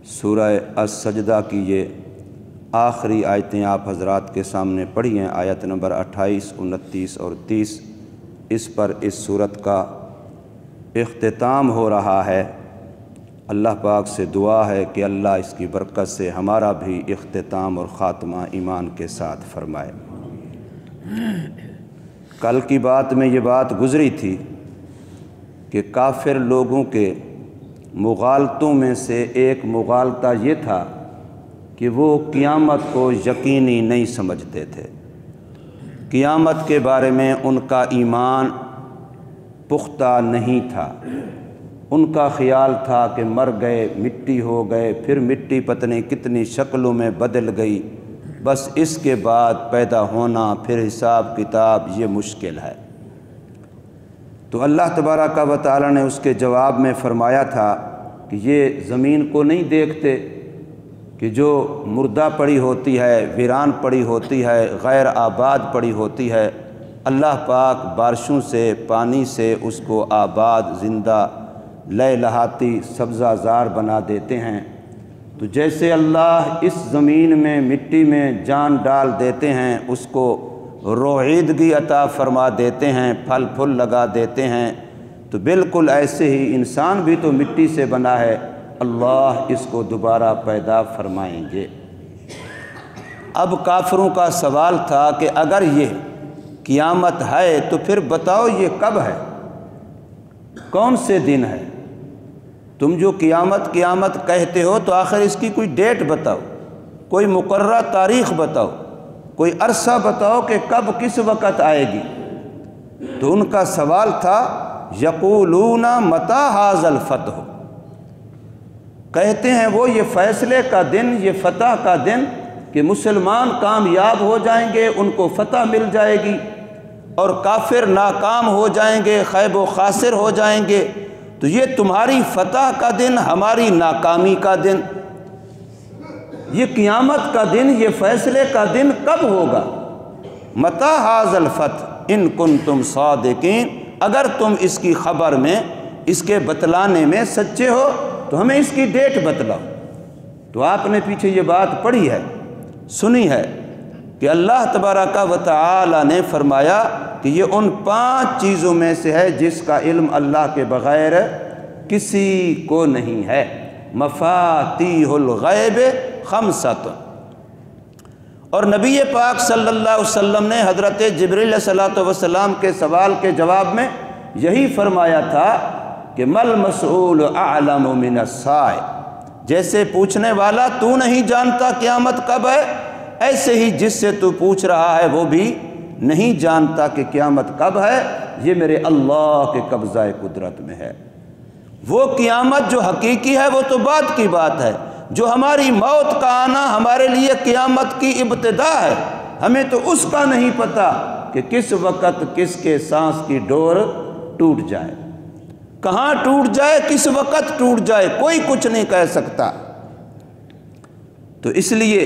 سورہ السجدہ کی یہ آخری آیتیں آپ حضرات کے سامنے پڑھی ہیں، آیت نمبر 28، 29 اور 30۔ اس پر اس سورت کا اختتام ہو رہا ہے۔ اللہ پاک سے دعا ہے کہ اللہ اس کی برکت سے ہمارا بھی اختتام اور خاتمہ ایمان کے ساتھ فرمائے۔ کل کی بات میں یہ بات گزری تھی کہ کافر لوگوں کے مغالطوں میں سے ایک مغالطہ یہ تھا کہ وہ قیامت کو یقینی نہیں سمجھتے تھے۔ قیامت کے بارے میں ان کا ایمان پختہ نہیں تھا۔ ان کا خیال تھا کہ مر گئے، مٹی ہو گئے، پھر مٹی پتہ نہیں کتنی شکلوں میں بدل گئی، بس اس کے بعد پیدا ہونا، پھر حساب کتاب، یہ مشکل ہے۔ تو اللہ تبارک و تعالی نے اس کے جواب میں فرمایا تھا کہ یہ زمین کو نہیں دیکھتے کہ جو مردہ پڑی ہوتی ہے، ویران پڑی ہوتی ہے، غیر آباد پڑی ہوتی ہے، اللہ پاک بارشوں سے، پانی سے اس کو آباد، زندہ، لہلہاتی، سبزہ زار بنا دیتے ہیں۔ تو جیسے اللہ اس زمین میں، مٹی میں جان ڈال دیتے ہیں، اس کو رویدگی عطا فرما دیتے ہیں، پھل پھول لگا دیتے ہیں، تو بالکل ایسے ہی انسان بھی تو مٹی سے بنا ہے، اللہ اس کو دوبارہ پیدا فرمائیں گے۔ اب کافروں کا سوال تھا کہ اگر یہ قیامت ہے تو پھر بتاؤ یہ کب ہے، کون سے دن ہے؟ تم جو قیامت قیامت کہتے ہو تو آخر اس کی کوئی ڈیٹ بتاؤ، کوئی مقررہ تاریخ بتاؤ، کوئی عرصہ بتاؤ کہ کب کس وقت آئے گی۔ تو ان کا سوال تھا یقولون متی ھذا الفتح، کہتے ہیں وہ یہ فیصلے کا دن، یہ فتح کا دن کہ مسلمان کامیاب ہو جائیں گے، ان کو فتح مل جائے گی، اور کافر ناکام ہو جائیں گے، خیب و خاسر ہو جائیں گے، تو یہ تمہاری فتح کا دن، ہماری ناکامی کا دن، یہ قیامت کا دن، یہ فیصلے کا دن کب ہوگا؟ متی ھذا الفتح ان کنتم صادقین، اگر تم اس کی خبر میں، اس کے بتلانے میں سچے ہو تو ہمیں اس کی ڈیٹ بتلاؤ۔ تو آپ نے پیچھے یہ بات پڑھی ہے، سنی ہے کہ اللہ تبارک و تعالی نے فرمایا کہ یہ ان 5 چیزوں میں سے ہے جس کا علم اللہ کے بغیر کسی کو نہیں ہے۔ مفاتیح الغیب خمسۃ، اور نبی پاک صلی اللہ علیہ وسلم نے حضرت جبریل علیہ السلام کے سوال کے جواب میں یہی فرمایا تھا کہ مل مسئول اعلم من السائل، جیسے پوچھنے والا تو نہیں جانتا قیامت کب ہے، ایسے ہی جس سے تو پوچھ رہا ہے وہ بھی نہیں جانتا کہ قیامت کب ہے، یہ میرے اللہ کے قبضہ قدرت میں ہے۔ وہ قیامت جو حقیقی ہے وہ تو بعد کی بات ہے، جو ہماری موت کا آنا ہمارے لیے قیامت کی ابتدا ہے، ہمیں تو اس کا نہیں پتہ کہ کس وقت کس کے سانس کی ڈور ٹوٹ جائے، کہاں ٹوٹ جائے، کس وقت ٹوٹ جائے، کوئی کچھ نہیں کہہ سکتا۔ تو اس لیے